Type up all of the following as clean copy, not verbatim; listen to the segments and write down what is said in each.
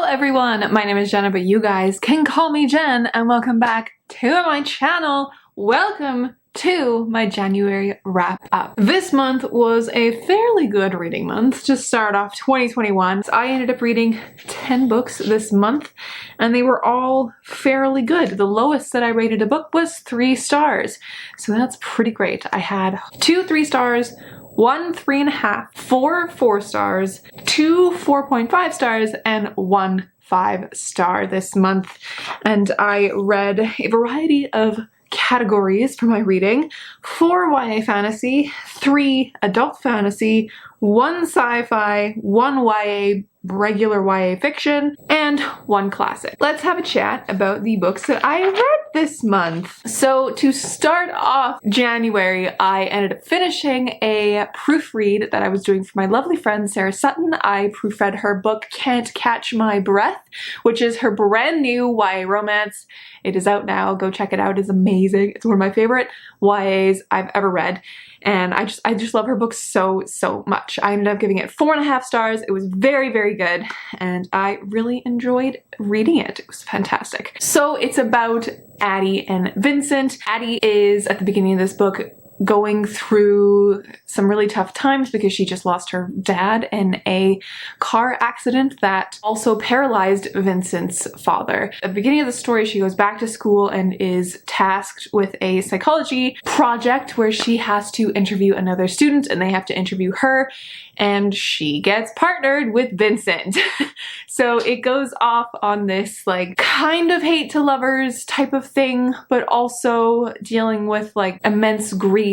everyone, my name is Jenna, but you guys can call me Jen, and welcome back to my channel. Welcome to my January wrap up. This month was a fairly good reading month to start off 2021. I ended up reading 10 books this month, and they were all fairly good. The lowest that I rated a book was 3 stars, so that's pretty great. I had 2 3 stars, 1 3.5, 4 4 stars, 2 4.5 stars, and 1 5-star this month. And I read a variety of categories for my reading: 4 YA fantasy, 3 adult fantasy, 1 sci-fi, 1 YA regular YA fiction, and 1 classic. Let's have a chat about the books that I read this month. So to start off January, I ended up finishing a proofread that I was doing for my lovely friend Sarah Sutton. I proofread her book Can't Catch My Breath, which is her brand new YA romance. It is out now. Go check it out. It's amazing. It's one of my favorite YAs I've ever read. And I just love her book so much. I ended up giving it 4.5 stars. It was very good, and I really enjoyed reading it. It was fantastic. So it's about Addie and Vincent. Addie is, at the beginning of this book, going through some really tough times because she just lost her dad in a car accident that also paralyzed Vincent's father. At the beginning of the story, she goes back to school and is tasked with a psychology project where she has to interview another student, and they have to interview her, and she gets partnered with Vincent. So it goes off on this like kind of hate to lovers type of thing, but also dealing with like immense grief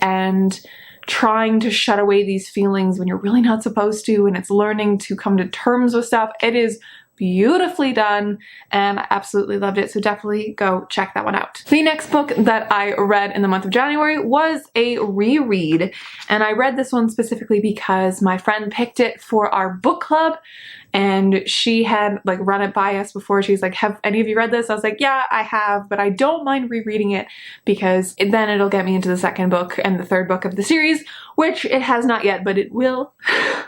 and trying to shut away these feelings when you're really not supposed to, and it's learning to come to terms with stuff. It is beautifully done, and I absolutely loved it, so definitely go check that one out. The next book that I read in the month of January was a reread, and I read this one specifically because my friend picked it for our book club, and she had like run it by us before. She's like, have any of you read this? I was like, yeah, I have, but I don't mind rereading it because then it'll get me into the second book and the third book of the series, which it has not yet, but it will.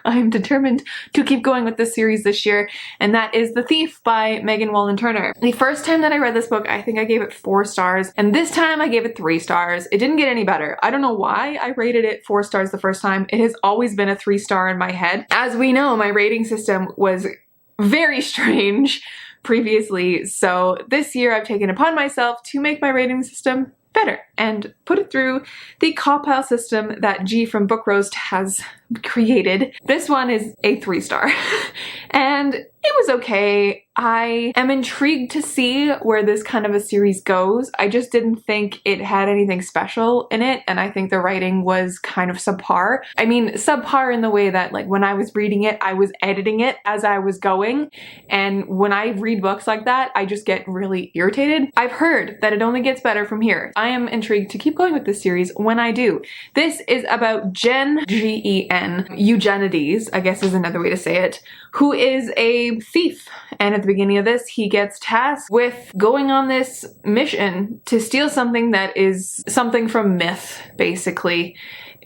I'm determined to keep going with this series this year, and that is The Thief by Megan Wallen Turner. The first time that I read this book, I think I gave it 4 stars, and this time I gave it 3 stars. It didn't get any better. I don't know why I rated it 4 stars the first time. It has always been a 3-star in my head. As we know, my rating system was very strange previously, so this year I've taken upon myself to make my rating system better and put it through the compile system that G from Book Roast has created. This one is a 3-star and it was okay. I am intrigued to see where this kind of a series goes. I just didn't think it had anything special in it, and I think the writing was kind of subpar. I mean, subpar in the way that like when I was reading it, I was editing it as I was going, and when I read books like that, I just get really irritated. I've heard that it only gets better from here. I am intrigued to keep going with this series when I do. This is about Jen, G-E-N, Eugenides, I guess is another way to say it, who is a thief. And at the beginning of this, he gets tasked with going on this mission to steal something that is something from myth, basically.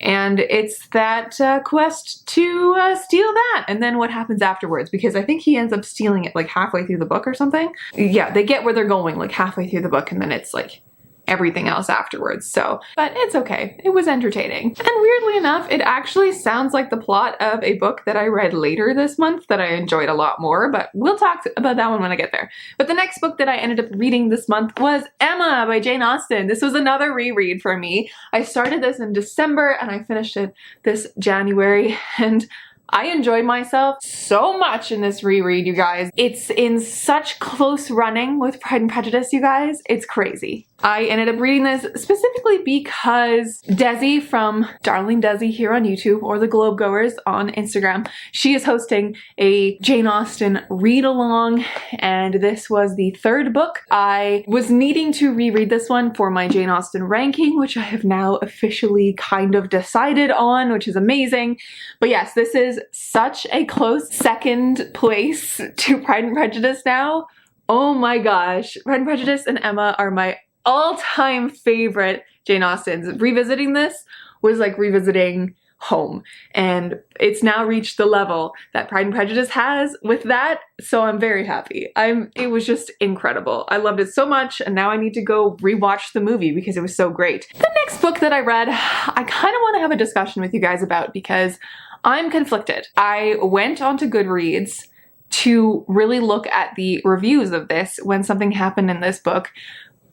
And it's that quest to steal that, and then what happens afterwards, because I think he ends up stealing it like halfway through the book or something. Yeah, they get where they're going like halfway through the book, and then it's like everything else afterwards. So, but it's okay. It was entertaining. And weirdly enough, it actually sounds like the plot of a book that I read later this month that I enjoyed a lot more, but we'll talk about that one when I get there. But the next book that I ended up reading this month was Emma by Jane Austen. This was another reread for me. I started this in December and I finished it this January, and I enjoyed myself so much in this reread, you guys. It's in such close running with Pride and Prejudice, you guys. It's crazy. I ended up reading this specifically because Desi from Darling Desi here on YouTube, or the Globe Goers on Instagram, she is hosting a Jane Austen read along, and this was the 3rd book. I was needing to reread this one for my Jane Austen ranking, which I have now officially kind of decided on, which is amazing. But yes, this is such a close 2nd place to Pride and Prejudice now. Oh my gosh, Pride and Prejudice and Emma are my all-time favorite Jane Austens. Revisiting this was like revisiting home. And it's now reached the level that Pride and Prejudice has with that, so I'm very happy. It was just incredible. I loved it so much, and now I need to go rewatch the movie because it was so great. The next book that I read, I kind of want to have a discussion with you guys about because I'm conflicted. I went onto Goodreads to really look at the reviews of this when something happened in this book,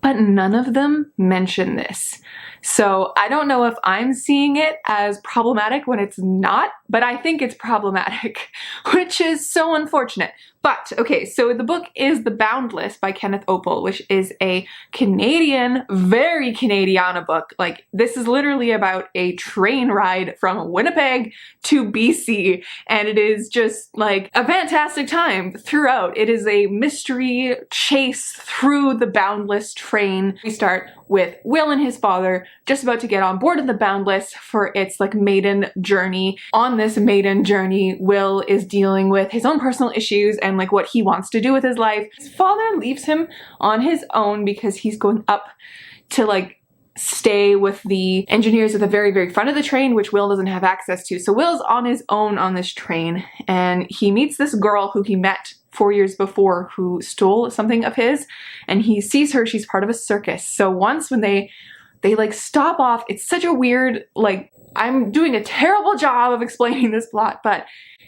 but none of them mention this. So I don't know if I'm seeing it as problematic when it's not, but I think it's problematic, which is so unfortunate. But okay, so the book is The Boundless by Kenneth Opel, which is a Canadian, very Canadiana book. Like, this is literally about a train ride from Winnipeg to BC, and it is just like a fantastic time throughout. It is a mystery chase through the Boundless train. We start with Will and his father just about to get on board of the Boundless for its like maiden journey. On this maiden journey, Will is dealing with his own personal issues and like what he wants to do with his life. His father leaves him on his own because he's going up to like stay with the engineers at the very, very front of the train, which Will doesn't have access to. So Will's on his own on this train, and he meets this girl who he met 4 years before who stole something of his, and he sees her, she's part of a circus. So once when they like stop off, it's such a weird, like, I'm doing a terrible job of explaining this plot, but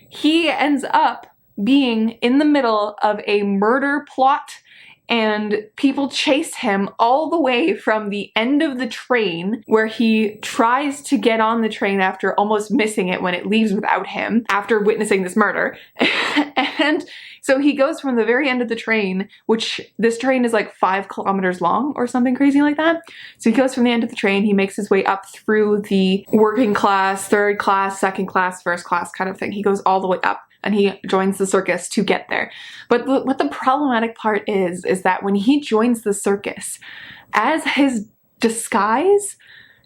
he ends up being in the middle of a murder plot, and people chase him all the way from the end of the train where he tries to get on the train after almost missing it when it leaves without him after witnessing this murder. And so he goes from the very end of the train, which this train is like 5 kilometers long or something crazy like that. So he goes from the end of the train, he makes his way up through the working class, third class, second class, first class kind of thing. He goes all the way up, and he joins the circus to get there. But what the problematic part is that when he joins the circus, as his disguise,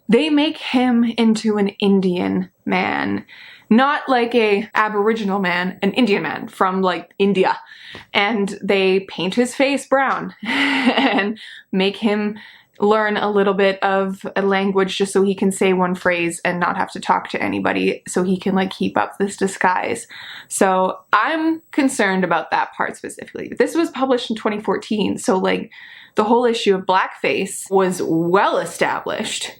they make him into an Indian man. Not like a Aboriginal man, an Indian man from like India. And they paint his face brown and make him learn a little bit of a language just so he can say one phrase and not have to talk to anybody, so he can like keep up this disguise. So I'm concerned about that part specifically. This was published in 2014, so like the whole issue of blackface was well established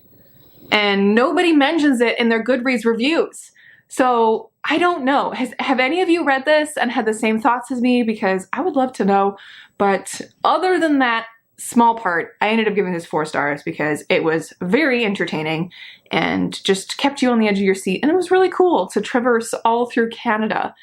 and nobody mentions it in their Goodreads reviews. So I don't know. Have any of you read this and had the same thoughts as me? Because I would love to know. But other than that small part, I ended up giving this 4 stars because it was very entertaining and just kept you on the edge of your seat. And it was really cool to traverse all through Canada.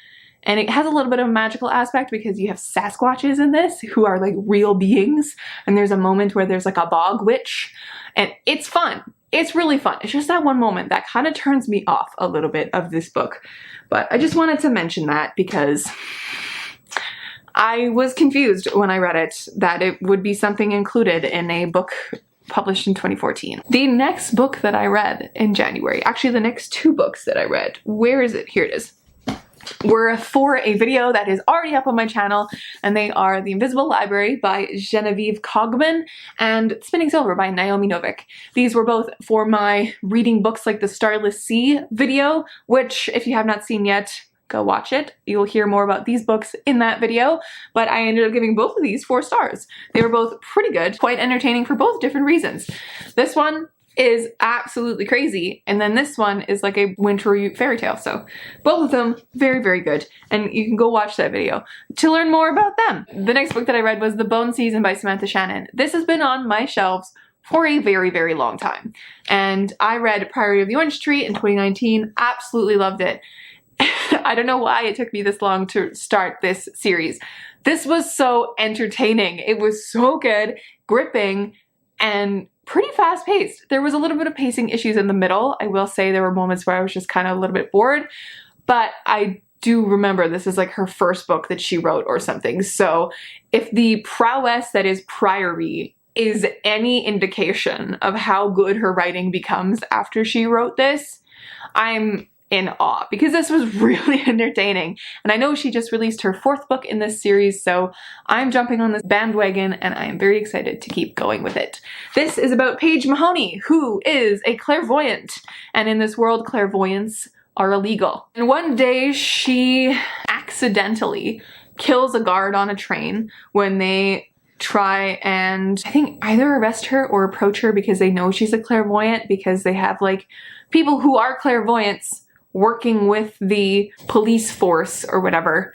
And it has a little bit of a magical aspect because you have Sasquatches in this who are like real beings. And there's a moment where there's like a bog witch, and it's fun. It's really fun. It's just that one moment that kind of turns me off a little bit of this book. But I just wanted to mention that because I was confused when I read it that it would be something included in a book published in 2014. The next book that I read in January, actually the next 2 books that I read, where is it? Here it is. Were for a video that is already up on my channel, and they are The Invisible Library by Genevieve Cogman and Spinning Silver by Naomi Novik. These were both for my reading books like the Starless Sea video, which if you have not seen yet, go watch it. You'll hear more about these books in that video, but I ended up giving both of these 4 stars. They were both pretty good, quite entertaining for both different reasons. This one is absolutely crazy, and then this one is like a wintry fairy tale. So both of them very, very good, and you can go watch that video to learn more about them. The next book that I read was The Bone Season by Samantha Shannon. This has been on my shelves for a very, very long time, and I read Priory of the Orange Tree in 2019, absolutely loved it. I don't know why it took me this long to start this series. This was so entertaining. It was so good, gripping, and pretty fast paced. There was a little bit of pacing issues in the middle. I will say there were moments where I was just kind of a little bit bored, but I do remember this is like her first book that she wrote or something. So if the prowess that is Priory is any indication of how good her writing becomes after she wrote this, I'm in awe because this was really entertaining. And I know she just released her 4th book in this series, so I'm jumping on this bandwagon and I am very excited to keep going with it. This is about Paige Mahoney, who is a clairvoyant, and in this world, clairvoyants are illegal. And one day she accidentally kills a guard on a train when they try and, I think, either arrest her or approach her because they know she's a clairvoyant, because they have like people who are clairvoyants working with the police force or whatever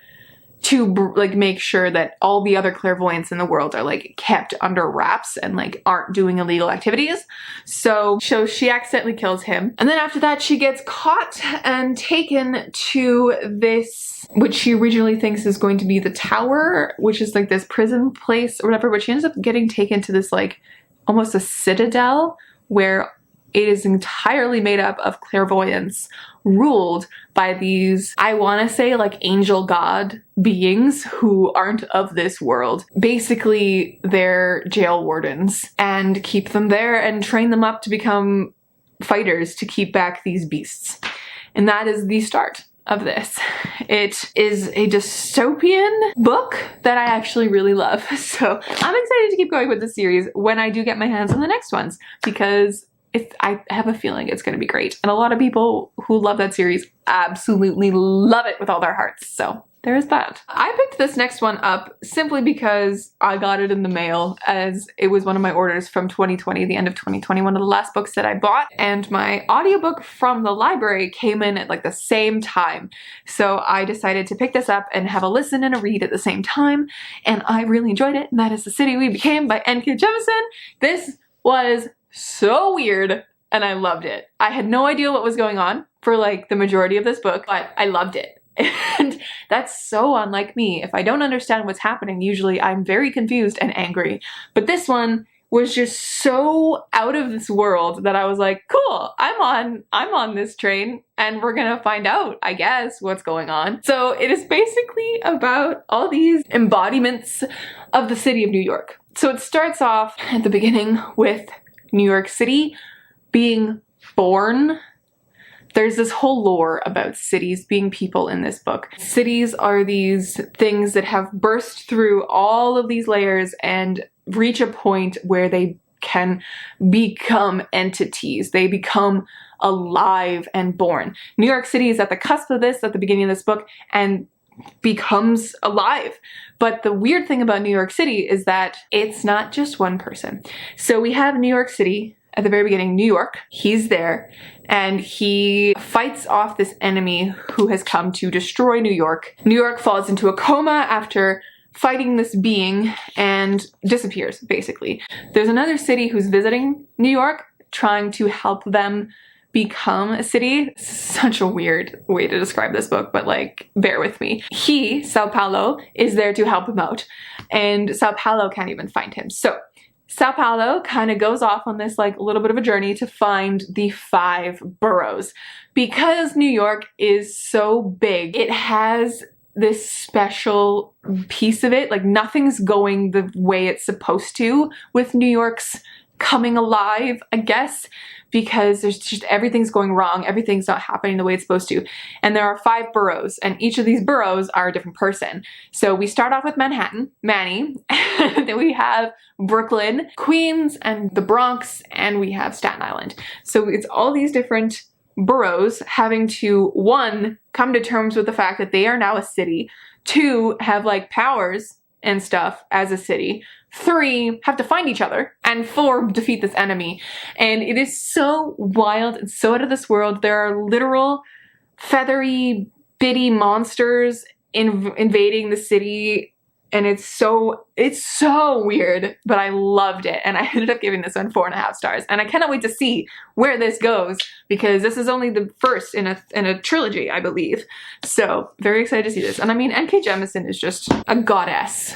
to like make sure that all the other clairvoyants in the world are like kept under wraps and like aren't doing illegal activities. So she accidentally kills him. And then after that, she gets caught and taken to this, which she originally thinks is going to be the tower, which is like this prison place or whatever, but she ends up getting taken to this like almost a citadel where it is entirely made up of clairvoyants ruled by these, I want to say, like angel god beings who aren't of this world. Basically, they're jail wardens and keep them there and train them up to become fighters to keep back these beasts. And that is the start of this. It is a dystopian book that I actually really love. So I'm excited to keep going with the series when I do get my hands on the next ones, because I have a feeling it's going to be great. And a lot of people who love that series absolutely love it with all their hearts. So there is that. I picked this next one up simply because I got it in the mail, as it was one of my orders from 2020, the end of 2020, one of the last books that I bought. And my audiobook from the library came in at like the same time. So I decided to pick this up and have a listen and a read at the same time. And I really enjoyed it. And that is The City We Became by N.K. Jemisin. This was so weird and I loved it. I had no idea what was going on for like the majority of this book, but I loved it. And that's so unlike me. If I don't understand what's happening, usually I'm very confused and angry. But this one was just so out of this world that I was like, cool, I'm on this train and we're gonna find out, I guess, what's going on. So it is basically about all these embodiments of the city of New York. So it starts off at the beginning with New York City being born. There's this whole lore about cities being people in this book. Cities are these things that have burst through all of these layers and reach a point where they can become entities. They become alive and born. New York City is at the cusp of this at the beginning of this book and becomes alive. But the weird thing about New York City is that it's not just one person. So we have New York City at the very beginning, New York. He's there and he fights off this enemy who has come to destroy New York. New York falls into a coma after fighting this being and disappears, basically. There's another city who's visiting New York, trying to help them become a city. Such a weird way to describe this book, but like, bear with me. He, Sao Paulo, is there to help him out, and Sao Paulo can't even find him. So Sao Paulo kind of goes off on this like little bit of a journey to find the 5 boroughs. Because New York is so big, it has this special piece of it. Like nothing's going the way it's supposed to with New York's coming alive, I guess, because there's just everything's going wrong. Everything's not happening the way it's supposed to. And there are 5 boroughs, and each of these boroughs are a different person. So we start off with Manhattan, Manny, and then we have Brooklyn, Queens, and the Bronx, and we have Staten Island. So it's all these different boroughs having to, 1, come to terms with the fact that they are now a city, 2, have like powers and stuff as a city, 3, have to find each other, and 4, defeat this enemy. And it is so wild and so out of this world. There are literal feathery bitty monsters invading the city, and it's so weird, but I loved it. And I ended up giving this one 4.5 stars. And I cannot wait to see where this goes, because this is only the first in a trilogy, I believe. So very excited to see this. And I mean, N.K. Jemisin is just a goddess.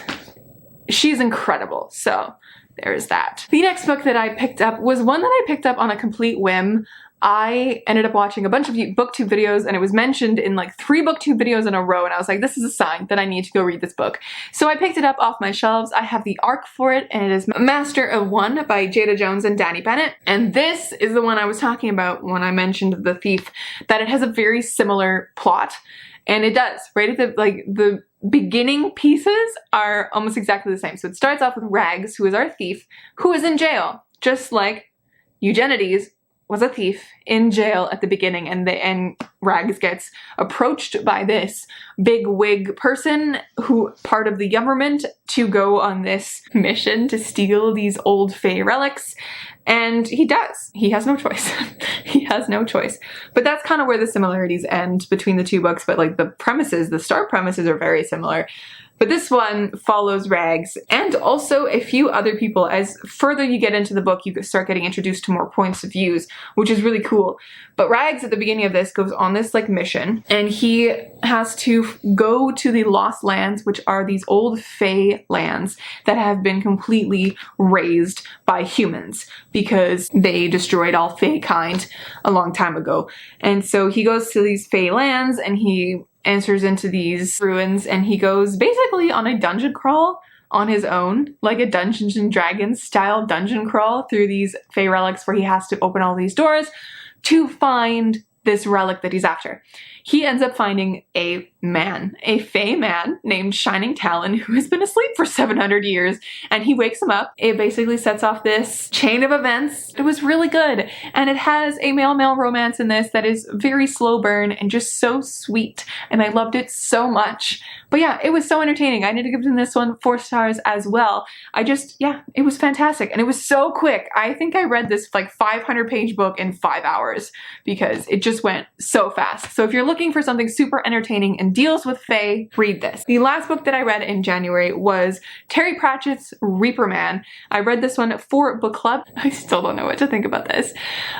She's incredible. So there's that. The next book that I picked up was one that I picked up on a complete whim. I ended up watching a bunch of booktube videos, and it was mentioned in like 3 booktube videos in a row, and I was like, this is a sign that I need to go read this book. So I picked it up off my shelves. I have the ARC for it, and it is Master of One by Jada Jones and Danny Bennett. And this is the one I was talking about when I mentioned The Thief, that it has a very similar plot. And it does, right at the beginning pieces are almost exactly the same. So it starts off with Rags, who is our thief, who is in jail, just like Eugenides was a thief in jail at the beginning, and Rags gets approached by this big wig person who part of the government to go on this mission to steal these old Fae relics, and he does. He has no choice. He has no choice. But that's kind of where the similarities end between the 2 books, but like the premises, the start premises are very similar. But this one follows Rags and also a few other people. As further you get into the book, you start getting introduced to more points of views, which is really cool. But Rags at the beginning of this goes on this like mission, and he has to go to the Lost Lands, which are these old Fae lands that have been completely razed by humans because they destroyed all Fae kind a long time ago. And so he goes to these Fae lands, and he enters into these ruins, and he goes basically on a dungeon crawl on his own, like a Dungeons and Dragons style dungeon crawl through these Fae relics, where he has to open all these doors to find this relic that he's after. He ends up finding a man, a Fae man named Shining Talon, who has been asleep for 700 years, and he wakes him up. It basically sets off this chain of events. It was really good, and it has a male-male romance in this that is very slow burn and just so sweet, and I loved it so much. But yeah, it was so entertaining. I need to give this one 4 stars as well. Yeah, it was fantastic, and it was so quick. I think I read this like 500-page book in 5 hours because it just went so fast. So if you're looking for something super entertaining and deals with Fae, read this. The last book that I read in January was Terry Pratchett's Reaper Man. I read this one for book club. I still don't know what to think about this.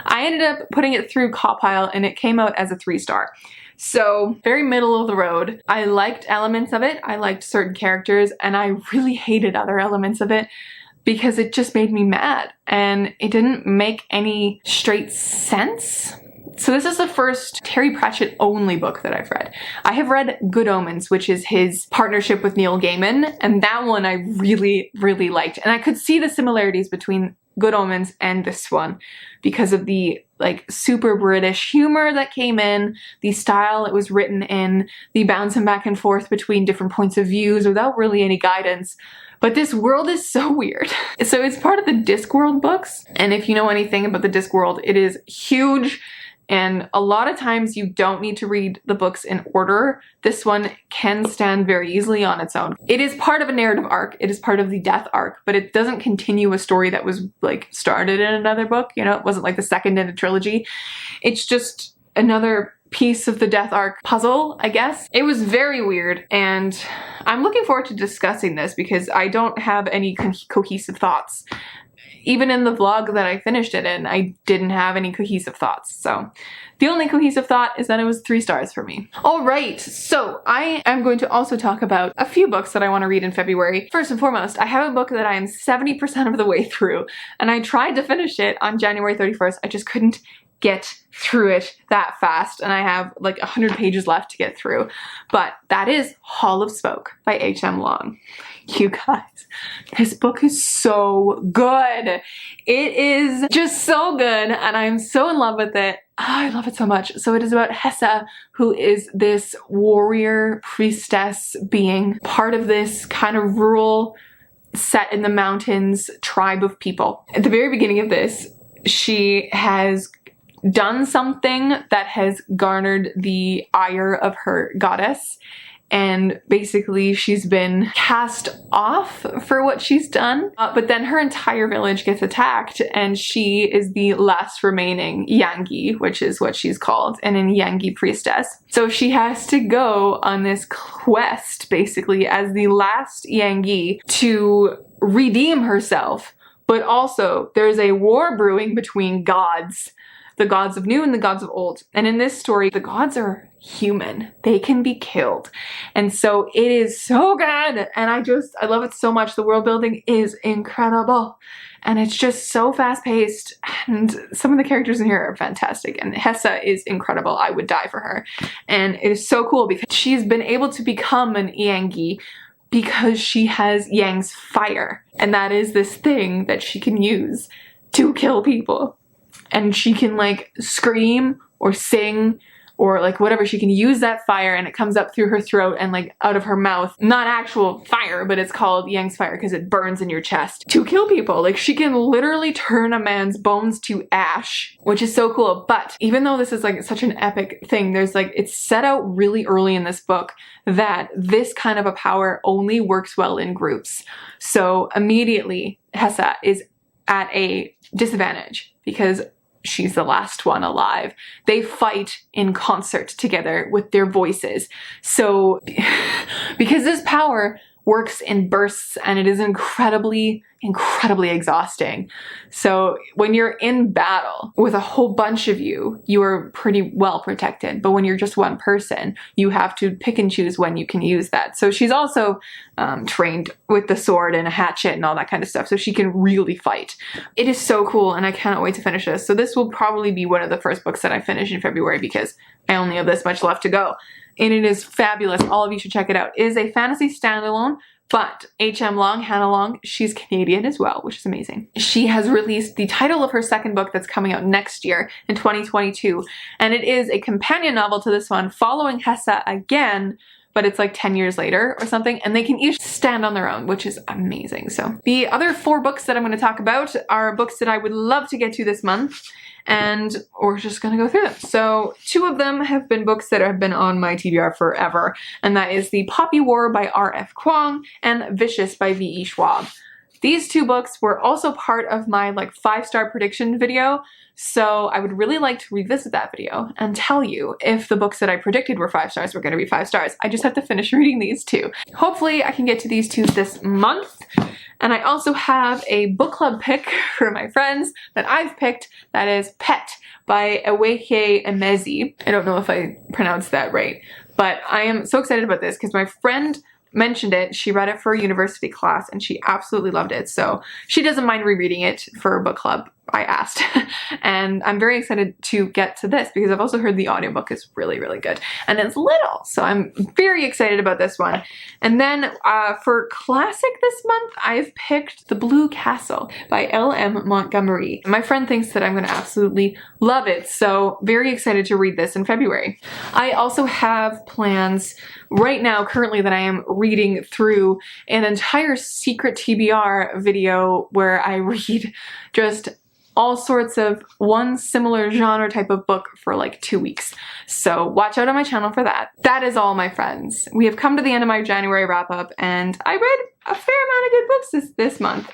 I ended up putting it through Copile, and it came out as a 3-star. So very middle of the road. I liked elements of it. I liked certain characters, and I really hated other elements of it because it just made me mad and it didn't make any straight sense. So this is the first Terry Pratchett only book that I've read. I have read Good Omens, which is his partnership with Neil Gaiman, and that one I really, really liked. And I could see the similarities between Good Omens and this one because of the like super British humor that came in, the style it was written in, the bouncing back and forth between different points of views without really any guidance. But this world is so weird. So it's part of the Discworld books, and if you know anything about the Discworld, it is huge. And a lot of times you don't need to read the books in order. This one can stand very easily on its own. It is part of a narrative arc. It is part of the death arc, but it doesn't continue a story that was like started in another book. You know, it wasn't like the second in a trilogy. It's just another piece of the death arc puzzle, I guess. It was very weird, and I'm looking forward to discussing this because I don't have any cohesive thoughts. Even in the vlog that I finished it in, I didn't have any cohesive thoughts. So the only cohesive thought is that it was 3 stars for me. All right, so I am going to also talk about a few books that I want to read in February. First and foremost, I have a book that I am 70% of the way through, and I tried to finish it on January 31st. I just couldn't get through it that fast, and I have like 100 pages left to get through. But that is Hall of Smoke by H.M. Long. You guys, this book is so good. It is just so good, and I'm so in love with it. Oh, I love it so much. So it is about Hessa, who is this warrior priestess being, part of this kind of rural, set in the mountains tribe of people. At the very beginning of this, she has done something that has garnered the ire of her goddess, and basically she's been cast off for what she's done. But then her entire village gets attacked, and she is the last remaining Yangi, which is what she's called, and an Yangi priestess. So she has to go on this quest, basically, as the last Yangi to redeem herself. But also, there's a war brewing between gods the gods of new and the gods of old. And in this story, the gods are human. They can be killed. And so it is so good. And I love it so much. The world building is incredible. And it's just so fast paced. And some of the characters in here are fantastic. And Hessa is incredible. I would die for her. And it is so cool because she's been able to become an Iangi because she has Yang's fire. And that is this thing that she can use to kill people. And she can like scream or sing or like whatever. She can use that fire and it comes up through her throat and like out of her mouth. Not actual fire, but it's called Yang's fire because it burns in your chest to kill people. Like she can literally turn a man's bones to ash, which is so cool. But even though this is like such an epic thing, there's like, it's set out really early in this book that this kind of a power only works well in groups. So immediately Hessa is at a disadvantage because she's the last one alive. They fight in concert together with their voices. So because this power works in bursts and it is incredibly exhausting. So when you're in battle with a whole bunch of you, you are pretty well protected. But when you're just one person, you have to pick and choose when you can use that. So she's also trained with the sword and a hatchet and all that kind of stuff. So she can really fight. It is so cool and I cannot wait to finish this. So this will probably be one of the first books that I finish in February because I only have this much left to go. And it is fabulous. All of you should check it out. It is a fantasy standalone. But H.M. Long, Hannah Long, she's Canadian as well, which is amazing. She has released the title of her second book that's coming out next year in 2022. And it is a companion novel to this one following Hessa again, but it's like 10 years later or something. And they can each stand on their own, which is amazing. So the other 4 books that I'm going to talk about are books that I would love to get to this month. And we're just gonna go through them. So 2 of them have been books that have been on my TBR forever, and that is The Poppy War by R.F. Kuang and Vicious by V.E. Schwab. These 2 books were also part of my like 5-star prediction video, so I would really like to revisit that video and tell you if the books that I predicted were 5 stars were gonna be 5 stars. I just have to finish reading these 2. Hopefully I can get to these 2 this month. And I also have a book club pick for my friends that I've picked that is Pet by Eweke Emezi. I don't know if I pronounced that right, but I am so excited about this because my friend mentioned it. She read it for a university class and she absolutely loved it. So she doesn't mind rereading it for a book club, I asked. And I'm very excited to get to this because I've also heard the audiobook is really good. And it's little, so I'm very excited about this one. And then for classic this month, I've picked The Blue Castle by L.M. Montgomery. My friend thinks that I'm going to absolutely love it, so very excited to read this in February. I also have plans right now, currently, that I am reading through an entire secret TBR video where I read just all sorts of one similar genre type of book for like 2 weeks. So watch out on my channel for that. That is all, my friends. We have come to the end of my January wrap up and I read a fair amount of good books this month.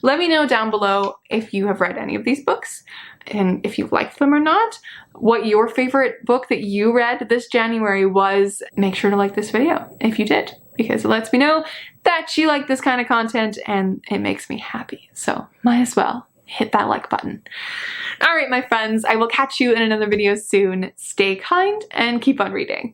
Let me know down below if you have read any of these books and if you've liked them or not, what your favorite book that you read this January was. Make sure to like this video if you did, because it lets me know that you like this kind of content and it makes me happy. So might as well hit that like button. All right, my friends, I will catch you in another video soon. Stay kind and keep on reading.